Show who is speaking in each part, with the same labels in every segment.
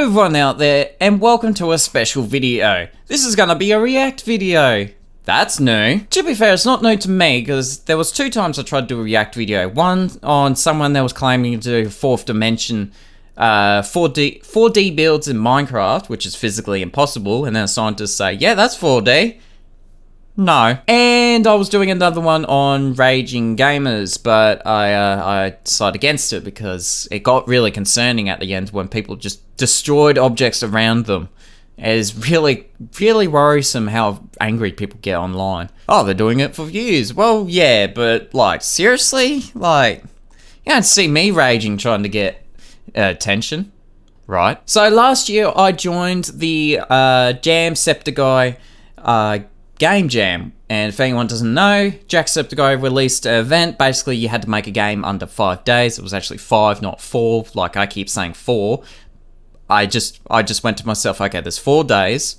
Speaker 1: everyone out there, and welcome to a special video. This is gonna be a react video. That's new. To be fair, it's not new to me, because there was 2 times I tried to do a react video. One on someone that was claiming to do 4th dimension 4D builds in Minecraft, which is physically impossible, and then scientists say, yeah, that's 4D. No. And I was doing another one on raging gamers, but I decided against it because it got really concerning at the end when people just destroyed objects around them. It is really, really worrisome how angry people get online. Oh, they're doing it for views. Well, yeah, but like, seriously? Like, you don't see me raging trying to get attention, right? So last year I joined the Jamsepticeye Game Jam, and if anyone doesn't know, Jacksepticeye released an event. Basically, you had to make a game under 5 days. It was actually 5, not 4, like I keep saying 4. I just went to myself, okay, there's 4 days,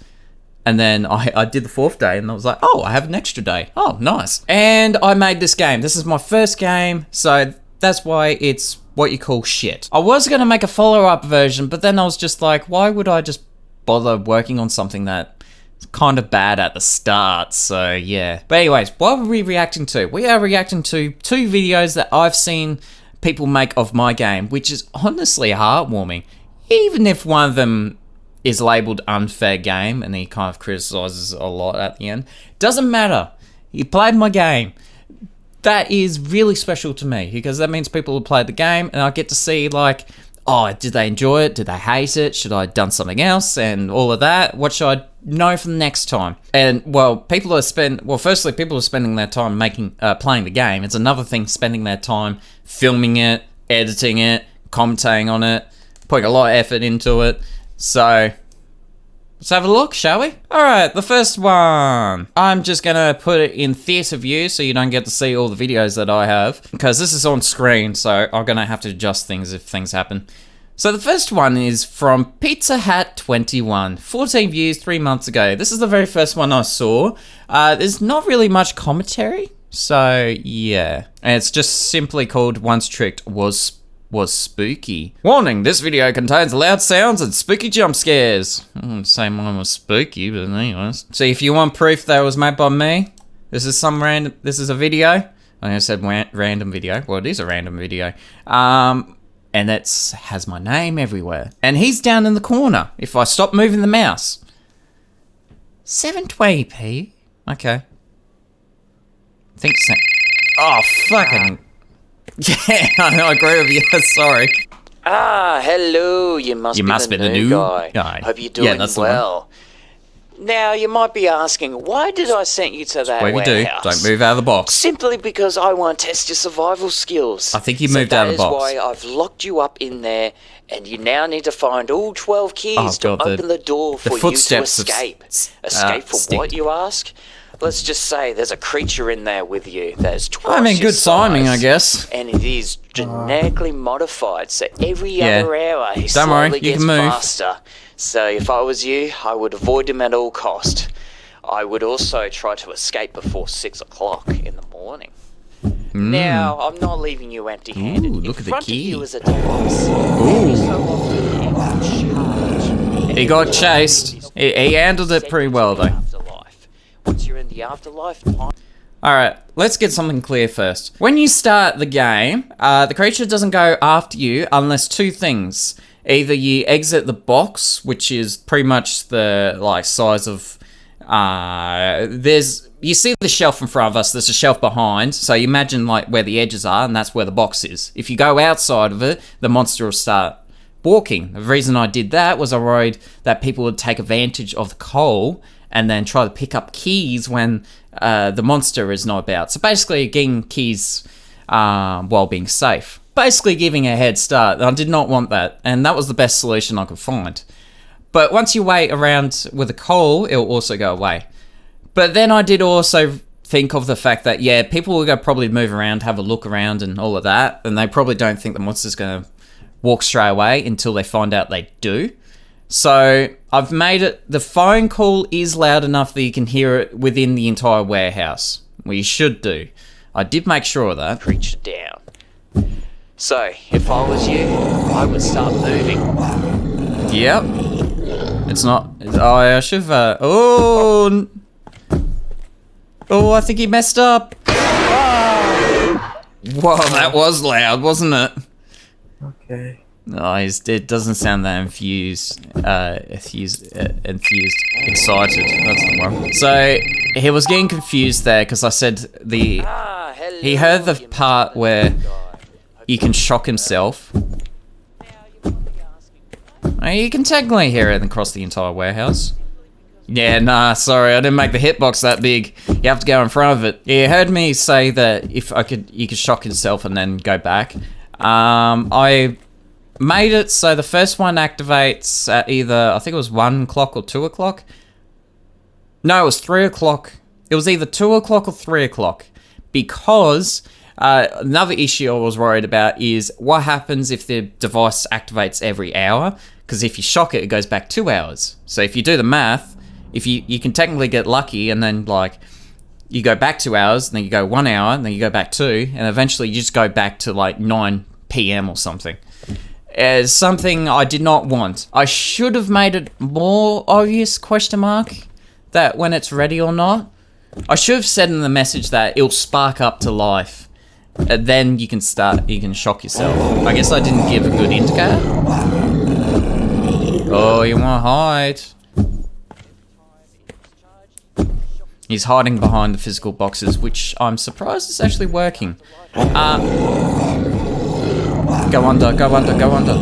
Speaker 1: and then I did the 4th day, and I was like, oh, I have an extra day. Oh, nice. And I made this game. This is my first game, so that's why it's what you call shit. I was going to make a follow-up version, but then I was just like, why would I just bother working on something that kind of bad at the start, so yeah. But anyways, what are we reacting to? We are reacting to 2 videos that I've seen people make of my game, which is honestly heartwarming. Even if one of them is labeled unfair game and he kind of criticizes a lot at the end, doesn't matter. He played my game. That is really special to me because that means people have played the game and I get to see like, oh, did they enjoy it? Did they hate it? Should I have done something else? And all of that. What should I know for the next time? And well, firstly, people are spending their time playing the game. It's another thing spending their time filming it, editing it, commentating on it, putting a lot of effort into it. So let's have a look, shall we? Alright, the first one. I'm just gonna put it in theatre view so you don't get to see all the videos that I have, because this is on screen, so I'm gonna have to adjust things if things happen. So the first one is from Pizza Hat 21, 14 views 3 months ago. This is the very first one I saw. There's not really much commentary, so yeah. And it's just simply called Once Tricked was spooky. Warning, this video contains loud sounds and spooky jump scares. I wouldn't say mine was spooky, but anyways. See, if you want proof that it was made by me, this is a video. I think I said random video. Well, it is a random video. And it has my name everywhere. And he's down in the corner if I stop moving the mouse. 720p? Okay. Think so. Oh, fucking... Yeah, I agree with you. Sorry.
Speaker 2: Ah, hello. You must be the new guy. Hope you're doing well. Now, you might be asking, why did I send you to that warehouse?
Speaker 1: Don't move out of the box.
Speaker 2: Simply because I want to test your survival skills.
Speaker 1: I think you moved out of the box.
Speaker 2: That is why I've locked you up in there, and you now need to find all 12 keys to open the door for you to escape. Escape from what, you ask? Let's just say there's a creature in there with you that is twice your
Speaker 1: good timing, I guess.
Speaker 2: And it is genetically modified, so every other hour he slowly gets faster. So if I was you, I would avoid him at all cost. I would also try to escape before 6 o'clock in the morning. Now, I'm not leaving you empty-handed.
Speaker 1: Look at the key.
Speaker 2: In front of you is a device.
Speaker 1: He got chased. He handled it pretty well, though.
Speaker 2: Once you're in the afterlife...
Speaker 1: Alright, let's get something clear first. When you start the game, the creature doesn't go after you unless 2 things. Either you exit the box, which is pretty much the size of... you see the shelf in front of us, there's a shelf behind, so you imagine where the edges are, and that's where the box is. If you go outside of it, the monster will start walking. The reason I did that was I worried that people would take advantage of the coal and then try to pick up keys when the monster is not about. So basically getting keys while being safe. Basically giving a head start. I did not want that, and that was the best solution I could find. But once you wait around with the coal, it will also go away. But then I did also think of the fact that, yeah, people will probably move around, have a look around and all of that, and they probably don't think the monster's going to walk straight away until they find out they do. So I've made it, the phone call is loud enough that you can hear it within the entire warehouse. Well, you should do. I did make sure of that.
Speaker 2: Creature down. So, if I was you, I would start moving.
Speaker 1: Yep. It's not. Oh, I should have. Oh, I think he messed up. Whoa, that was loud, wasn't it?
Speaker 3: Okay.
Speaker 1: No, it doesn't sound that enthused, excited. That's the one. So he was getting confused there because I said he heard the part where you can shock himself. You can technically hear it across the entire warehouse. Yeah, nah, sorry, I didn't make the hitbox that big. You have to go in front of it. Yeah, you heard me say that if you could shock yourself and then go back. I made it so the first one activates at either, I think it was 1 o'clock or 2 o'clock. No, it was 3 o'clock. It was either 2 o'clock or 3 o'clock. Because another issue I was worried about is what happens if the device activates every hour. Because if you shock it, it goes back 2 hours. So if you do the math, if you can technically get lucky and then like you go back 2 hours, and then you go 1 hour, and then you go back 2, and eventually you just go back to like 9 p.m. or something. It's something I did not want. I should have made it more obvious, question mark, that when it's ready or not. I should have said in the message that it'll spark up to life. Then you can shock yourself. I guess I didn't give a good indicator. Oh, you want to hide? He's hiding behind the physical boxes, which I'm surprised is actually working. Go under, go under, go under.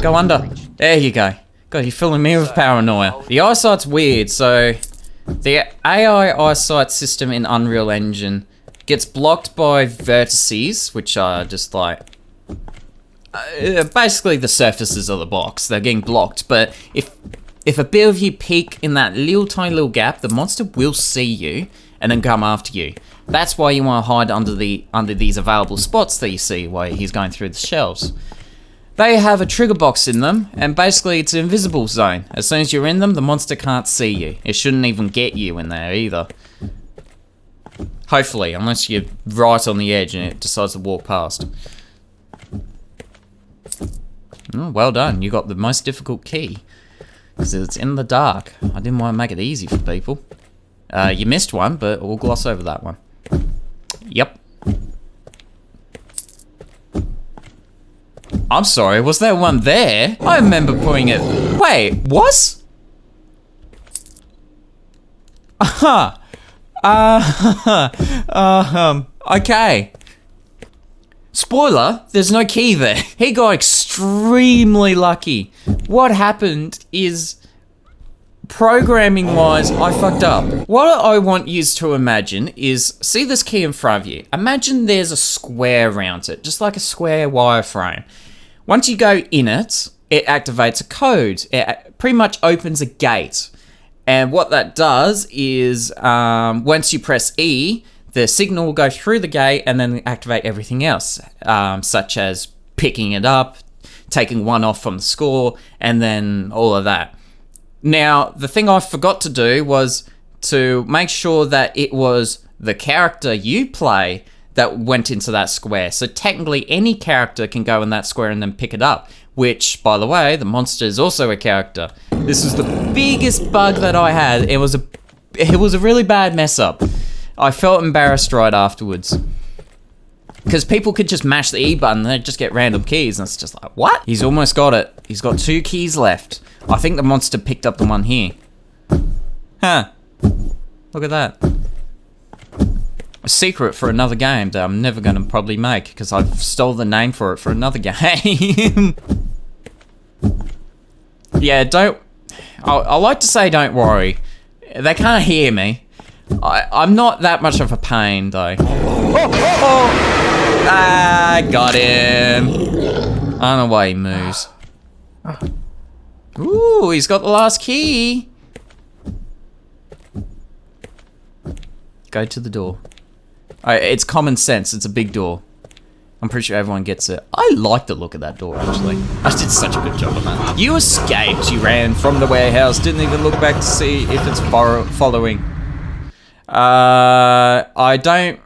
Speaker 1: Go under. There you go. God, you're filling me with paranoia. The eyesight's weird, so the AI eyesight system in Unreal Engine gets blocked by vertices, which are just like basically the surfaces of the box. They're getting blocked, but if a bit of you peek in that tiny little gap, the monster will see you and then come after you. That's why you want to hide under these available spots that you see while he's going through the shelves. They have a trigger box in them, and basically it's an invisible zone. As soon as you're in them, the monster can't see you. It shouldn't even get you in there either. Hopefully, unless you're right on the edge and it decides to walk past. Oh, well done, you got the most difficult key. Because it's in the dark. I didn't want to make it easy for people. You missed one, but we'll gloss over that one. Yep. I'm sorry, was there one there? I remember putting it... Wait, what? Okay. Spoiler, there's no key there. He got extremely lucky. What happened is, programming-wise, I fucked up. What I want you to imagine is, see this key in front of you. Imagine there's a square around it, just like a square wireframe. Once you go in it, it activates a code. It pretty much opens a gate. And what that does is, once you press E, the signal will go through the gate and then activate everything else, such as picking it up, taking one off from the score, and then all of that. Now, the thing I forgot to do was to make sure that it was the character you play that went into that square. So technically, any character can go in that square and then pick it up, which, by the way, the monster is also a character. This is the biggest bug that I had. It was a really bad mess up. I felt embarrassed right afterwards. Because people could just mash the E button and they'd just get random keys, and it's just like, what? He's almost got it. He's got 2 keys left. I think the monster picked up the one here. Huh. Look at that. A secret for another game that I'm never going to probably make, because I've stole the name for it for another game. Yeah, I like to say don't worry. They can't hear me. I'm not that much of a pain, though. Ah, got him. I don't know why he moves. Ooh, he's got the last key. Go to the door. It's common sense. It's a big door. I'm pretty sure everyone gets it. I like the look of that door, actually. I did such a good job on that. You escaped. You ran from the warehouse. Didn't even look back to see if it's following. I don't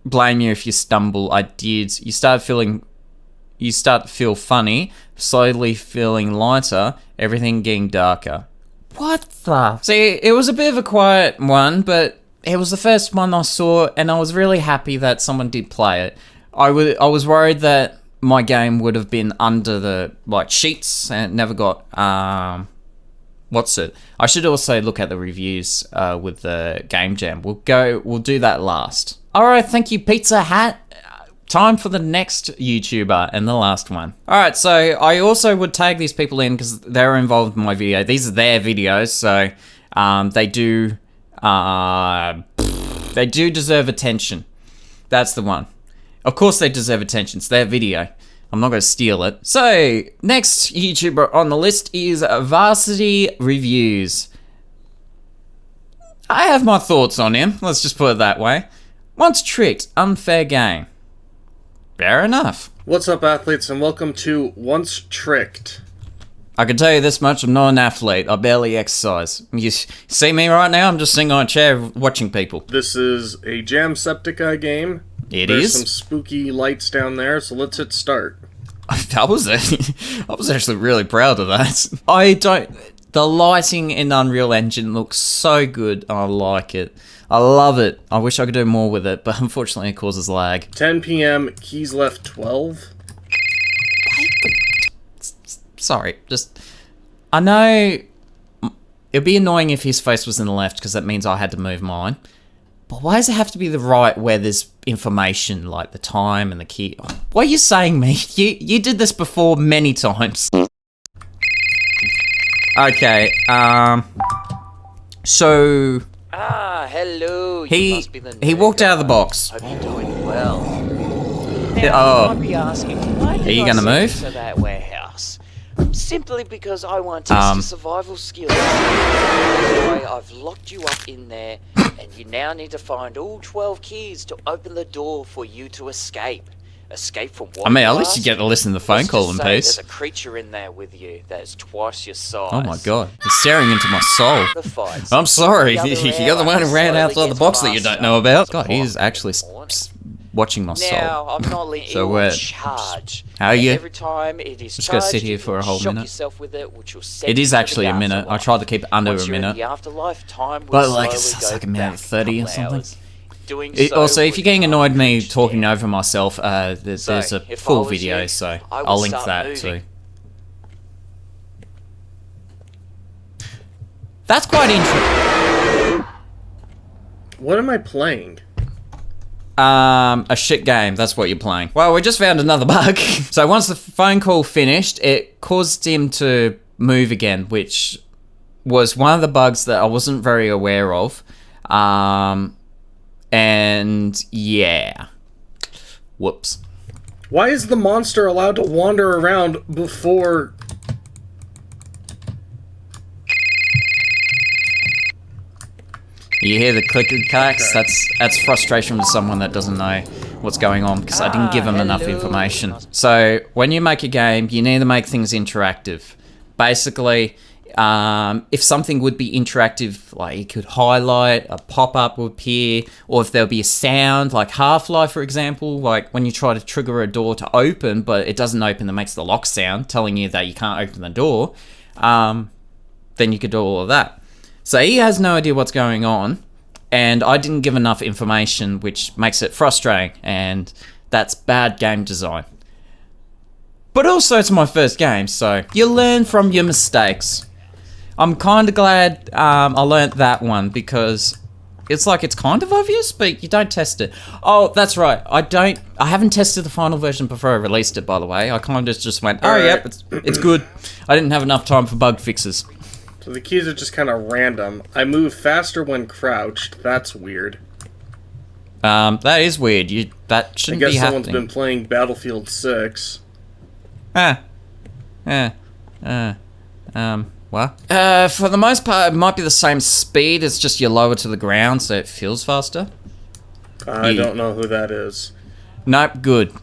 Speaker 1: blame you if you stumble. I did. You start to feel funny. slowly feeling lighter, everything getting darker. What the? See, it was a bit of a quiet one, but it was the first one I saw, and I was really happy that someone did play it. I was worried that my game would have been under the sheets and never got what's it? I should also look at the reviews with the Game Jam. We'll do that last. All right, thank you, Pizza Hat. Time for the next YouTuber and the last one. All right, so I also would tag these people in because they're involved in my video. These are their videos, so they do deserve attention. That's the one. Of course they deserve attention. It's their video. I'm not going to steal it. So, next YouTuber on the list is Varsity Reviews. I have my thoughts on him. Let's just put it that way. Once tricked, unfair game. Fair enough.
Speaker 4: What's up, athletes, and welcome to Once Tricked.
Speaker 1: I can tell you this much, I'm not an athlete. I barely exercise. You see me right now? I'm just sitting on a chair watching people.
Speaker 4: This is a Jamsepticeye game. There's some spooky lights down there, so let's hit start.
Speaker 1: I was actually really proud of that. The lighting in Unreal Engine looks so good. I like it. I love it. I wish I could do more with it, but unfortunately it causes lag.
Speaker 4: 10 p.m., keys left 12.
Speaker 1: Sorry, I know it'd be annoying if his face was in the left because that means I had to move mine. But why does it have to be the right where there's information like the time and the key? What are you saying, me? You did this before many times. Okay, so...
Speaker 2: hello.
Speaker 1: He walked out of the box.
Speaker 2: Hope you're doing well. Now, you might be asking, why did
Speaker 1: are you
Speaker 2: I
Speaker 1: gonna
Speaker 2: send
Speaker 1: move?
Speaker 2: you to that warehouse? Simply because I want to test your survival skills. That's why I've locked you up in there, and you now need to find all 12 keys to open the door for you to escape. Escape from what?
Speaker 1: I mean, at least you get to listen to the phone call in peace.
Speaker 2: There's a creature in there with you that is twice your size.
Speaker 1: Oh my god, he's staring into my soul. I'm sorry, you're the one who ran outside the box that you don't know about. God, he's actually watching my soul.
Speaker 2: Now, I'm not letting
Speaker 1: So
Speaker 2: you
Speaker 1: we're...
Speaker 2: charge.
Speaker 1: How are you?
Speaker 2: Every time it is
Speaker 1: Just gotta sit here for a whole minute. It is actually a minute. I tried to keep it under a minute. But like, it's like a minute 30 or something. Also, if you're getting annoyed me talking over myself, there's a full video, so I'll link that too. That's quite interesting.
Speaker 4: What am I playing?
Speaker 1: A shit game, that's what you're playing. Well, we just found another bug. So once the phone call finished, it caused him to move again, which was one of the bugs that I wasn't very aware of. And yeah. Whoops.
Speaker 4: Why is the monster allowed to wander around before...
Speaker 1: You hear the click-clacks? That's frustration with someone that doesn't know what's going on because I didn't give them enough information. So when you make a game, you need to make things interactive. Basically, if something would be interactive, like you could highlight, a pop-up would appear, or if there'll be a sound, like Half-Life, for example, like when you try to trigger a door to open, but it doesn't open, it makes the lock sound, telling you that you can't open the door, then you could do all of that. So he has no idea what's going on, and I didn't give enough information, which makes it frustrating, and that's bad game design. But also, it's my first game, so you learn from your mistakes. I'm kind of glad I learnt that one, because it's like it's kind of obvious, but you don't test it. Oh, that's right. I haven't tested the final version before I released it, by the way. I kind of just went, oh, yep, it's good. I didn't have enough time for bug fixes.
Speaker 4: So the keys are just kind of random. I move faster when crouched. That's weird.
Speaker 1: That is weird. That shouldn't be happening.
Speaker 4: I guess someone's been playing Battlefield 6.
Speaker 1: What? For the most part, it might be the same speed. It's just you're lower to the ground, so it feels faster.
Speaker 4: I don't know who that is.
Speaker 1: Nope, good.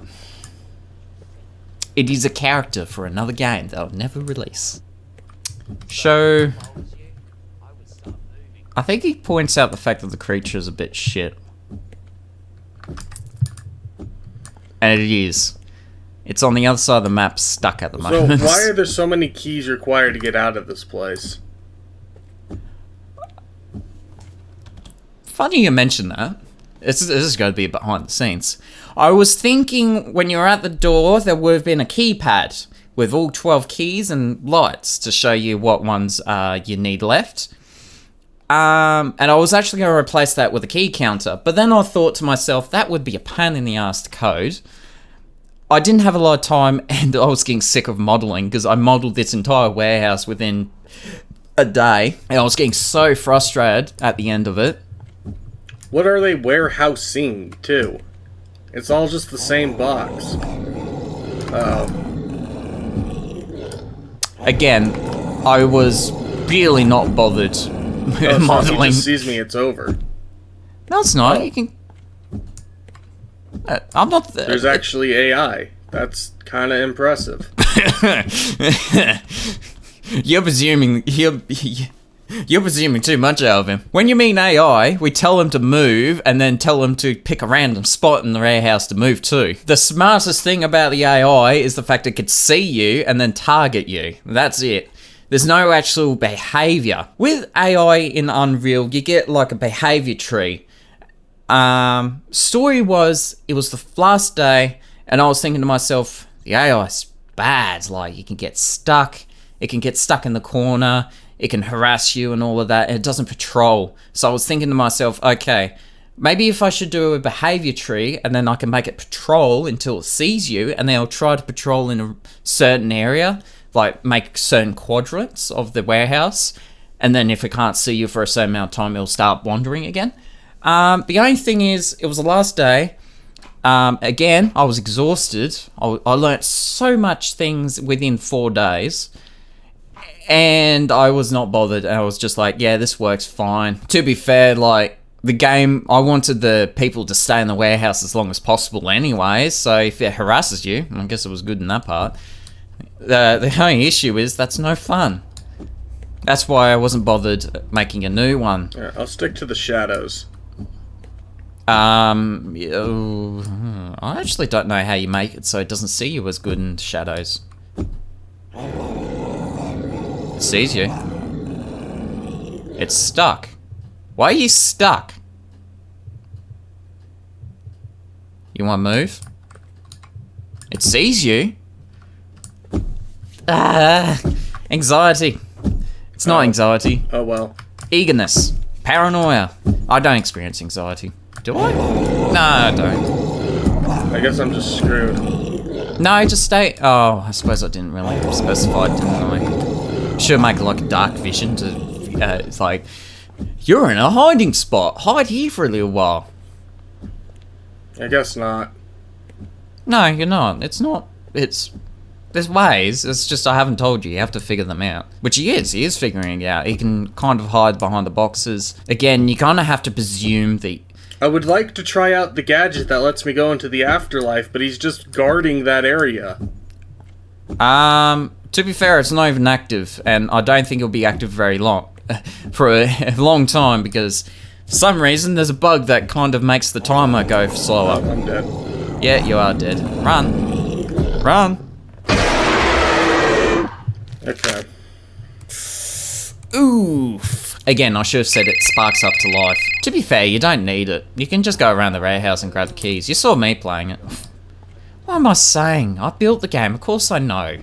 Speaker 1: It is a character for another game they'll never release. So, I think he points out the fact that the creature is a bit shit. And it is. It's on the other side of the map, stuck at the moment.
Speaker 4: So why are there so many keys required to get out of this place?
Speaker 1: Funny you mention that. This is going to be behind the scenes. I was thinking when you're at the door, there would have been a keypad with all 12 keys and lights to show you what ones you need left. And I was actually going to replace that with a key counter. But then I thought to myself, that would be a pain in the ass to code. I didn't have a lot of time, and I was getting sick of modeling because I modeled this entire warehouse within a day. And I was getting so frustrated at the end of it.
Speaker 4: What are they warehousing, too? It's all just the same box.
Speaker 1: Again, I was really not bothered modeling.
Speaker 4: So if he just sees me, it's over.
Speaker 1: No, it's not. You can... I'm not...
Speaker 4: There's actually AI. That's kind of impressive.
Speaker 1: You're presuming... You're presuming too much out of him. When you mean AI, we tell him to move and then tell him to pick a random spot in the warehouse to move to. The smartest thing about the AI is the fact it could see you and then target you. That's it. There's no actual behavior. With AI in Unreal, you get like a behavior tree. Story was, it was the last day, and I was thinking to myself, the AI's bad. Like, you can get stuck. It can get stuck in the corner. It can harass you and all of that, and it doesn't patrol. So I was thinking to myself, okay, maybe if I should do a behavior tree, and then I can make it patrol until it sees you, and then it'll try to patrol in a certain area, like make certain quadrants of the warehouse, and then if it can't see you for a certain amount of time, it'll start wandering again. The only thing is, it was the last day. Again, I was exhausted. I learnt so much things within 4 days. And I was not bothered. I was just like, yeah, this works fine. To be fair, like, the game, I wanted the people to stay in the warehouse as long as possible anyways. So if it harasses you, I guess it was good in that part. The only issue is that's no fun. That's why I wasn't bothered making a new one.
Speaker 4: Yeah, I'll stick to the shadows.
Speaker 1: I actually don't know how you make it so it doesn't see you as good in shadows. It sees you. It's stuck. Why are you stuck? You want to move? It sees you. Anxiety. It's not anxiety.
Speaker 4: Oh well.
Speaker 1: Eagerness. Paranoia. I don't experience anxiety. Do I? No, I don't.
Speaker 4: I guess I'm just screwed.
Speaker 1: No, just stay. Oh, I suppose I didn't really specify, didn't I? Should make like a dark vision to. It's like, you're in a hiding spot. Hide here for a little while.
Speaker 4: I guess not.
Speaker 1: No, you're not. It's not. It's. There's ways. It's just I haven't told you. You have to figure them out. Which he is. He is figuring it out. He can kind of hide behind the boxes. Again, you kind of have to presume the.
Speaker 4: I would like to try out the gadget that lets me go into the afterlife, but he's just guarding that area.
Speaker 1: To be fair, it's not even active, and I don't think it'll be active very long, for a long time, because for some reason there's a bug that kind of makes the timer go slower.
Speaker 4: Oh, I'm dead.
Speaker 1: Yeah, you are dead. Run. Run.
Speaker 4: Okay.
Speaker 1: Oof. Again, I should have said it sparks up to life. To be fair, you don't need it. You can just go around the warehouse and grab the keys. You saw me playing it. What am I saying? I built the game. Of course I know.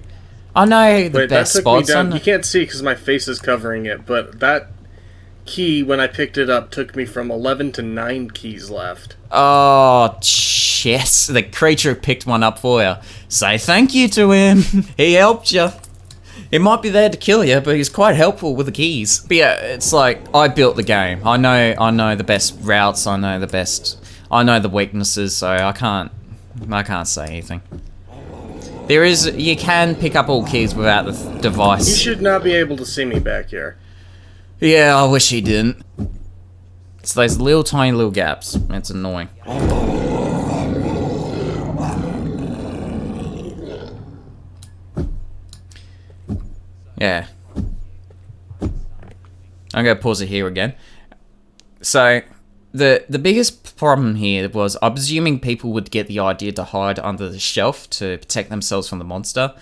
Speaker 1: I know the best spots.
Speaker 4: You can't see because my face is covering it, but that key, when I picked it up, took me from 11 to 9 keys left.
Speaker 1: Oh, yes. The creature picked one up for you. Say thank you to him. He helped you. He might be there to kill you, but he's quite helpful with the keys. But yeah, it's like, I built the game. I know the best routes, I know the weaknesses, so I can't say anything. You can pick up all keys without the device.
Speaker 4: You should not be able to see me back here.
Speaker 1: Yeah, I wish he didn't. It's those little tiny little gaps. It's annoying. Yeah. I'm gonna pause it here again. So, the biggest problem here was I'm presuming people would get the idea to hide under the shelf to protect themselves from the monster.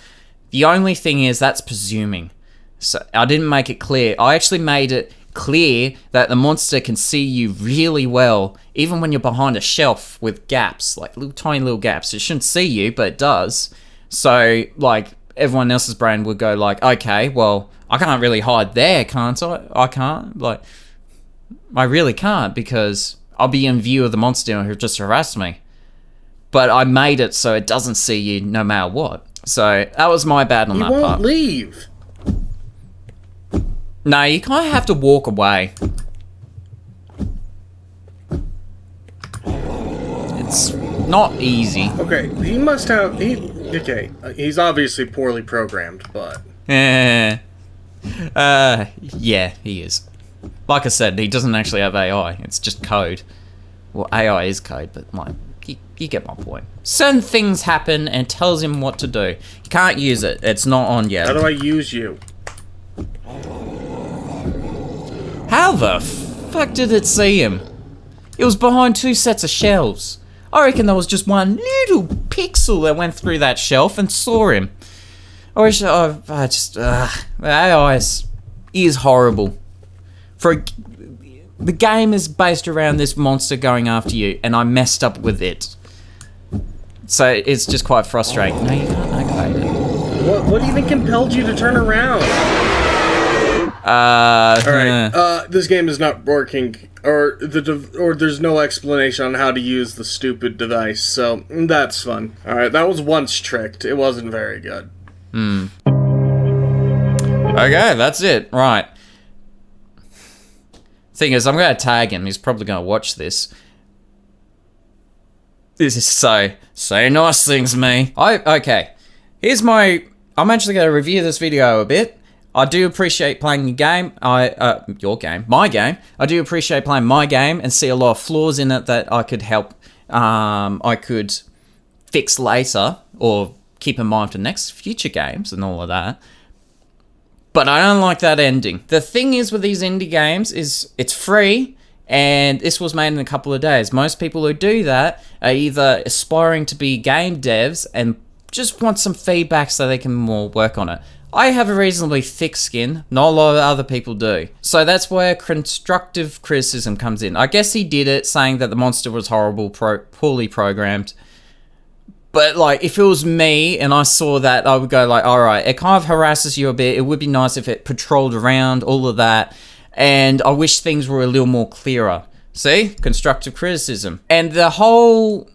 Speaker 1: The only thing is that's presuming. So I didn't make it clear. I actually made it clear that the monster can see you really well, even when you're behind a shelf with gaps, like little tiny little gaps. It shouldn't see you, but it does. So, like, everyone else's brain would go like, okay, well, I can't really hide there, can't I? I can't. Like, I really can't because I'll be in view of the monster who just harassed me. But I made it so it doesn't see you no matter what. So that was my bad on that part.
Speaker 4: He won't leave.
Speaker 1: No, you kind of have to walk away. It's not easy.
Speaker 4: Okay, he must have... Okay, he's obviously poorly programmed, but...
Speaker 1: Yeah, he is. Like I said, he doesn't actually have AI. It's just code. Well, AI is code, but like, you get my point. Certain things happen and it tells him what to do. You can't use it. It's not on yet.
Speaker 4: How do I use you?
Speaker 1: How the fuck did it see him? It was behind 2 sets of shelves. I reckon there was just one little pixel that went through that shelf and saw him. The AI is horrible. The game is based around this monster going after you, and I messed up with it. So it's just quite frustrating. No, you can't activate it.
Speaker 4: What even compelled you to turn around? Alright, this game is not working, or there's no explanation on how to use the stupid device, so that's fun. Alright, that was once tricked. It wasn't very good.
Speaker 1: Okay, that's it. Right. Thing is, I'm going to tag him. He's probably going to watch this. This is say nice things, me. Okay. I'm actually going to review this video a bit. I do appreciate playing your game. My game. I do appreciate playing my game and see a lot of flaws in it that I could help. I could fix later or keep in mind for future games and all of that. But I don't like that ending. The thing is with these indie games is it's free and this was made in a couple of days. Most people who do that are either aspiring to be game devs and just want some feedback so they can more work on it. I have a reasonably thick skin, not a lot of other people do. So that's where constructive criticism comes in. I guess he did it saying that the monster was horrible, poorly programmed. But like, if it was me and I saw that, I would go like, alright, it kind of harasses you a bit. It would be nice if it patrolled around, all of that. And I wish things were a little more clearer. See? Constructive criticism. And the whole...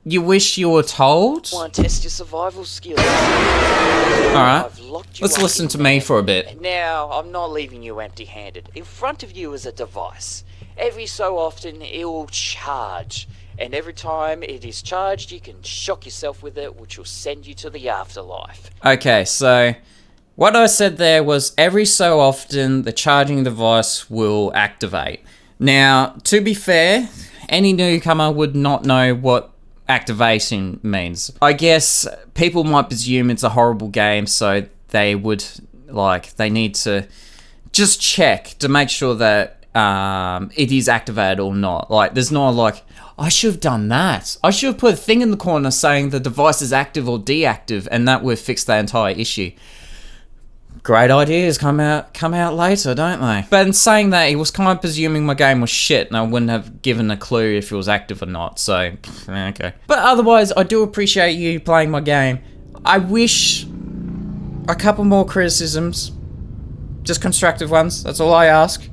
Speaker 1: You wish you were told?
Speaker 2: Want to test your survival skills?
Speaker 1: Alright, let's listen to me for a bit.
Speaker 2: Now, I'm not leaving you empty-handed. In front of you is a device. Every so often, it will charge. And every time it is charged, you can shock yourself with it, which will send you to the afterlife.
Speaker 1: Okay, so... What I said there was every so often, the charging device will activate. Now, to be fair, any newcomer would not know what activation means. I guess people might presume it's a horrible game, so they would, they need to just check to make sure that it is activated or not. Like, there's not I should have done that. I should have put a thing in the corner saying the device is active or deactive, and that would fix the entire issue. Great ideas come out later, don't they? But in saying that, he was kind of presuming my game was shit, and I wouldn't have given a clue if it was active or not, so, okay. But otherwise, I do appreciate you playing my game. I wish a couple more criticisms. Just constructive ones, that's all I ask.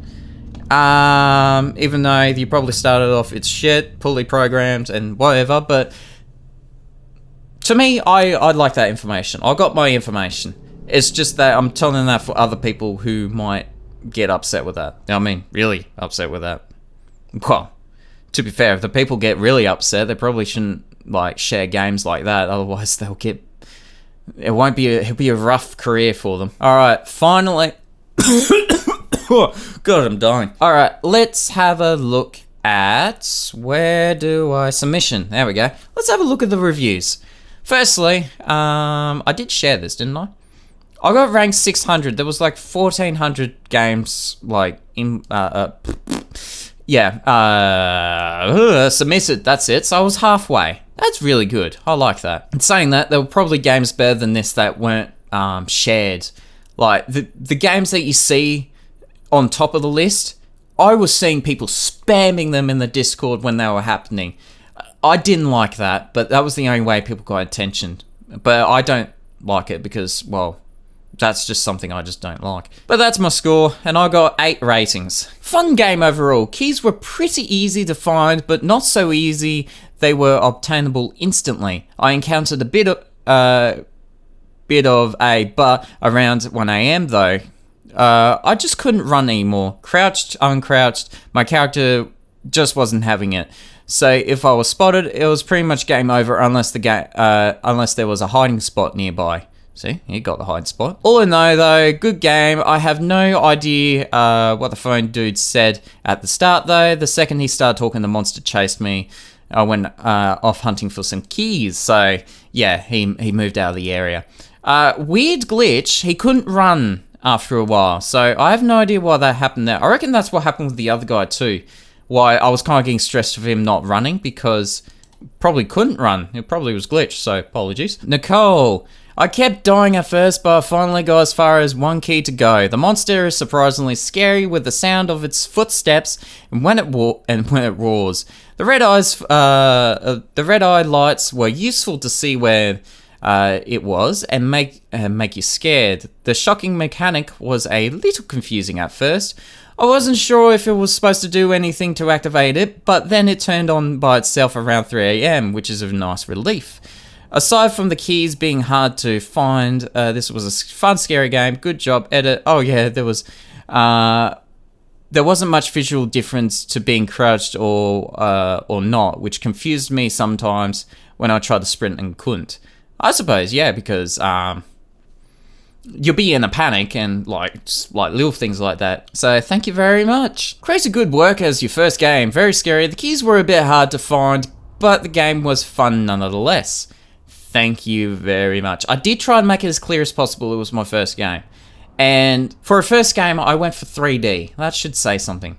Speaker 1: Even though you probably started off, it's shit, poorly programmed, and whatever, but... To me, I'd like that information. I got my information. It's just that I'm telling that for other people who might get upset with that. I mean, really upset with that. Well, to be fair, if the people get really upset, they probably shouldn't, share games like that. Otherwise, it'll be a rough career for them. Alright, finally... Oh, God, I'm dying. Alright, let's have a look at... Submission. There we go. Let's have a look at the reviews. Firstly, I did share this, didn't I? I got ranked 600. There was 1,400 games in Yeah, submitted, that's it. So I was halfway. That's really good. I like that. And saying that, there were probably games better than this that weren't shared. Like, the games that you see on top of the list, I was seeing people spamming them in the Discord when they were happening. I didn't like that, but that was the only way people got attention. But I don't like it because, well, that's just something I just don't like. But that's my score, and I got 8 ratings. Fun game overall. Keys were pretty easy to find, but not so easy they were obtainable instantly. I encountered a bit of a but around 1 AM though. I just couldn't run anymore. Crouched, uncrouched, my character just wasn't having it. So if I was spotted, it was pretty much game over unless there was a hiding spot nearby. See, he got the hide spot. All in all though, good game. I have no idea what the phone dude said at the start though. The second he started talking, the monster chased me. I went off hunting for some keys. So yeah, he moved out of the area. Weird glitch, he couldn't run after a while. So I have no idea why that happened there. I reckon that's what happened with the other guy too. Why I was kind of getting stressed of him not running because probably couldn't run. It probably was glitched, so apologies. Nicole, I kept dying at first, but I finally got as far as 1 key to go. The monster is surprisingly scary with the sound of its footsteps and when it roars. The red eye lights were useful to see where it was and make you scared. The shocking mechanic was a little confusing at first. I wasn't sure if it was supposed to do anything to activate it, but then it turned on by itself around 3 AM, which is a nice relief. Aside from the keys being hard to find, this was a fun, scary game. Good job, edit. Oh yeah, there wasn't much visual difference to being crouched or not, which confused me sometimes when I tried to sprint and couldn't. I suppose, yeah, because you'll be in a panic and like little things like that. So thank you very much. Crazy good work as your first game. Very scary. The keys were a bit hard to find, but the game was fun nonetheless. Thank you very much. I did try and make it as clear as possible. It was my first game. And for a first game, I went for 3D. That should say something.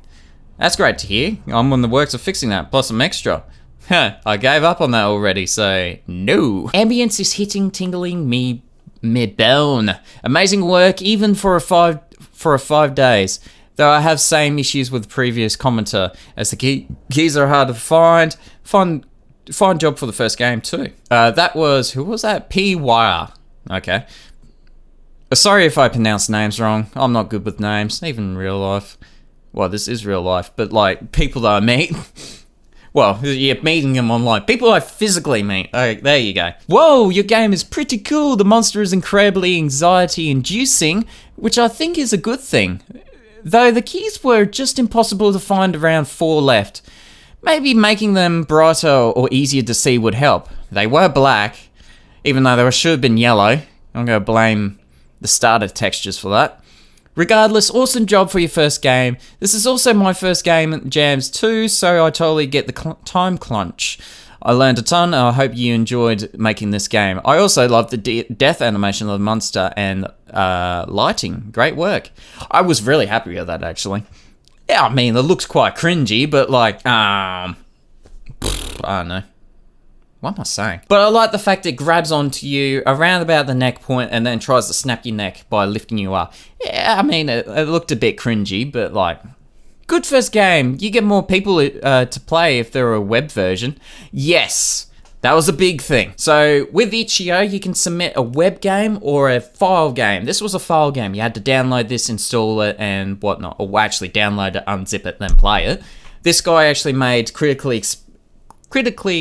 Speaker 1: That's great to hear. I'm in the works of fixing that, plus some extra. I gave up on that already, so no. Ambience is hitting, tingling me mid-bone. Amazing work, even for a 5 days. Though I have same issues with the previous commenter, as the keys are hard to find. Fine job for the first game too. That was, who was that? P-Wire. Okay. Sorry if I pronounced names wrong. I'm not good with names, even in real life. Well, this is real life, but like people that I meet. Well, you're meeting them online. People I physically meet. Oh, there you go. Whoa, your game is pretty cool. The monster is incredibly anxiety-inducing, which I think is a good thing. Though the keys were just impossible to find around 4 left. Maybe making them brighter or easier to see would help. They were black, even though they should have been yellow. I'm going to blame the starter textures for that. Regardless, awesome job for your first game. This is also my first game at Jams too, so I totally get the time crunch. I learned a ton, and I hope you enjoyed making this game. I also love the death animation of the monster and lighting. Great work. I was really happy with that, actually. Yeah, I mean, it looks quite cringy, but like, I don't know. What am I saying? But I like the fact it grabs onto you around about the neck point and then tries to snap your neck by lifting you up. Yeah, I mean, it looked a bit cringy, but like, good first game. You get more people to play if there were a web version. Yes, that was a big thing. So with Itchio, you can submit a web game or a file game. This was a file game. You had to download this, install it, and whatnot. Or actually download it, unzip it, then play it. This guy actually made Critically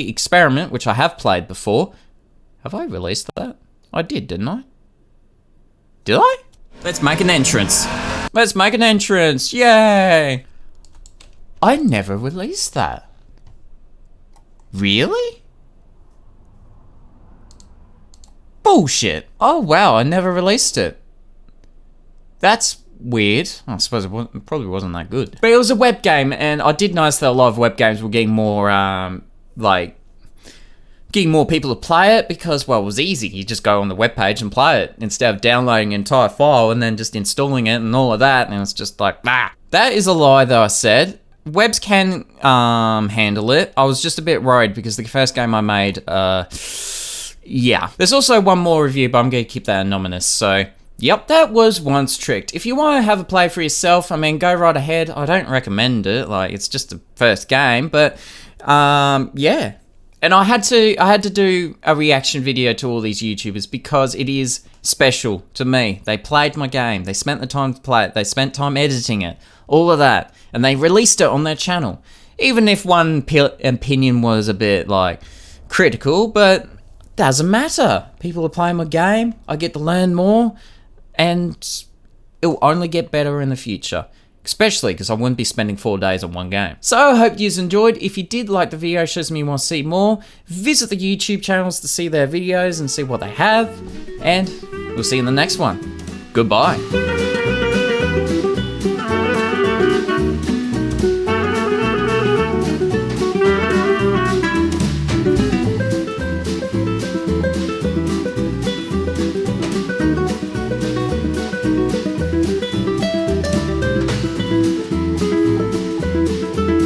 Speaker 1: Experiment, which I have played before. Have I released that? I did, didn't I? Did I? Let's make an entrance. Let's make an entrance. Yay! I never released that. Really? Bullshit. Oh wow, I never released it. That's weird. I suppose it probably wasn't that good. But it was a web game, and I did notice that a lot of web games were getting more, getting more people to play it because, well, it was easy. You just go on the webpage and play it instead of downloading an entire file and then just installing it and all of that, and it's just like, bah. That is a lie, though, I said. webs can handle it. I was just a bit worried because the first game I made, yeah. There's also one more review, but I'm going to keep that anonymous. So, yep, that was Once Tricked. If you want to have a play for yourself, I mean, go right ahead. I don't recommend it. Like, it's just the first game, but yeah. And I had to do a reaction video to all these YouTubers because it is special to me. They played my game. They spent the time to play it. They spent time editing it. All of that. And they released it on their channel. Even if one opinion was a bit, like, critical, but doesn't matter. People are playing my game. I get to learn more. And it'll only get better in the future. Especially because I wouldn't be spending 4 days on one game. So I hope you enjoyed. If you did like the video, shows me you want to see more, visit the YouTube channels to see their videos and see what they have. And we'll see you in the next one. Goodbye.